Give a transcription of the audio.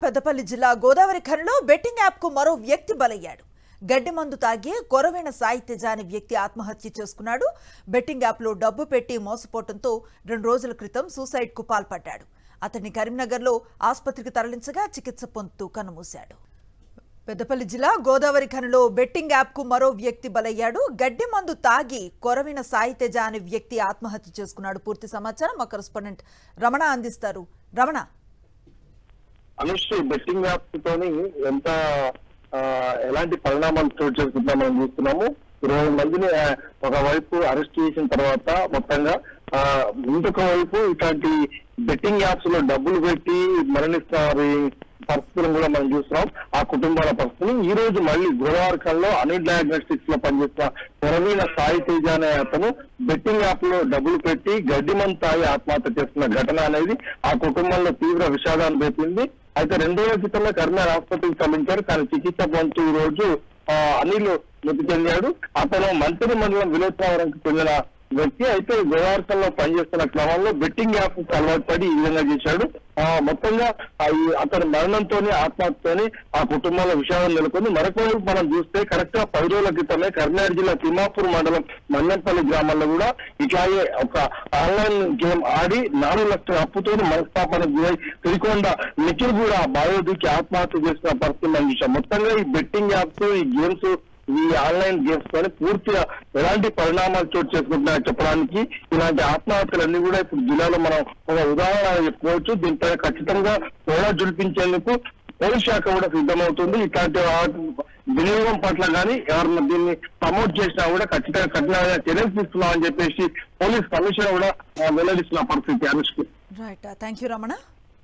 పెద్దపల్లి జిల్లా Godavari ఖనిలో betting app కు మరో వ్యక్తి బలయ్యాడు. గడ్డి మందు తాగి కొరవైన సాయి తేజ అనే వ్యక్తి ఆత్మహత్య చేసుకున్నాడు. బెట్టింగ్ యాప్ లో డబ్బు పెట్టి మోసపోవడంతో 2 రోజుల క్రితం సూసైడ్ కు పాల్పడ్డాడు. అతన్ని కరీంనగర్ లో ఆసుపత్రికి తరలించగా చికిత్స పొందుతూ కన్నుమూశాడు. పెద్దపల్లి జిల్లా గోదావరి ఖనిలో బెట్టింగ్ యాప్ కు మరో వ్యక్తి బలయ్యాడు. గడ్డి మందు తాగి కొరవైన సాయి తేజ అనే వ్యక్తి ఆత్మహత్య చేసుకున్నాడు. పూర్తి సమాచారం మా కరెస్పాండెంట్ రమణ అందిస్తారు. రమణ, అనుష్, బెట్టింగ్ యాప్ తోని ఎంత ఎలాంటి పరిణామాలు చోటు చేసుకుంటా మనం చూస్తున్నాము. 20 మందిని ఒకవైపు అరెస్ట్ చేసిన తర్వాత మొత్తంగా ఇంకొక వైపు ఇట్లాంటి బెట్టింగ్ యాప్స్ లో డబ్బులు పెట్టి మరణిస్తున్న పరిస్థితులను కూడా మనం చూస్తున్నాం. ఆ కుటుంబాల పరిస్థితిని ఈ రోజు మళ్ళీ గోదావరి ఖనిలో అనిల్ డయాగ్నోస్టిక్స్ లో పనిచేస్తున్న కొరవైన సాయి తేజ అనే అతను బెట్టింగ్ యాప్ లో డబ్బులు పెట్టి గడ్డి మందు తాగి ఆత్మహత్య చేస్తున్న ఘటన అనేది ఆ కుటుంబంలో తీవ్ర విషాదాన్ని పెట్టింది. అయితే 2 రోజుల క్రితంలో కరీంనగర్ ఆసుపత్రికి తరలించారు. కానీ చికిత్స పొందుతూ ఈ రోజు అనిల్ మృతి చెందాడు. అతను మంత్రి మండలం వినోద్నగరంకి చెందిన వ్యక్తి. అయితే గోదావరిలో పనిచేస్తున్న క్రమంలో బెట్టింగ్ యాప్ అలవాటు పడి ఈ విధంగా చేశాడు. మొత్తంగా అతని మరణంతోనే ఆత్మహత్యతోని ఆ కుటుంబంలో విషాదం నెలకొంది. మరొక వైపు మనం చూస్తే కరెక్ట్ గా 10 రోజుల క్రితమే కరీంనగర్ జిల్లా తిమ్మాపూర్ మండలం మన్నెంపల్లి గ్రామంలో కూడా ఇట్లాగే ఒక ఆన్లైన్ గేమ్ ఆడి 4 లక్షల అప్పుతో మనస్తాపన గురై తిరికొండ నిఖిల్ కూడా బాయోదికి ఆత్మహత్య చేసిన పరిస్థితి మనం చూసాం. మొత్తంగా ఈ బెట్టింగ్ యాప్స్, ఈ గేమ్స్, ఈ ఆన్లైన్ గేమ్స్ తోని పూర్తిగా ఎలాంటి పరిణామాలు చోటు చేసుకుంటున్నాయో చెప్పడానికి ఇలాంటి ఆత్మహత్యలన్నీ కూడా ఇప్పుడు జిల్లాలో మనం ఒక ఉదాహరణ చెప్పుకోవచ్చు. దీనిపై ఖచ్చితంగా కూడా జుడిపించేందుకు పోలీస్ శాఖ కూడా సిద్ధమవుతుంది. ఇట్లాంటి వినియోగం పట్ల కానీ ఎవరన్నా దీన్ని ప్రమోట్ చేసినా కూడా ఖచ్చితంగా కఠినంగా చర్యలు తీసుకున్నామని చెప్పేసి పోలీస్ కమిషనర్ కూడా వెల్లడిస్తున్న పరిస్థితి. అనుష్కి రైట్, థ్యాంక్ యూ రమణ.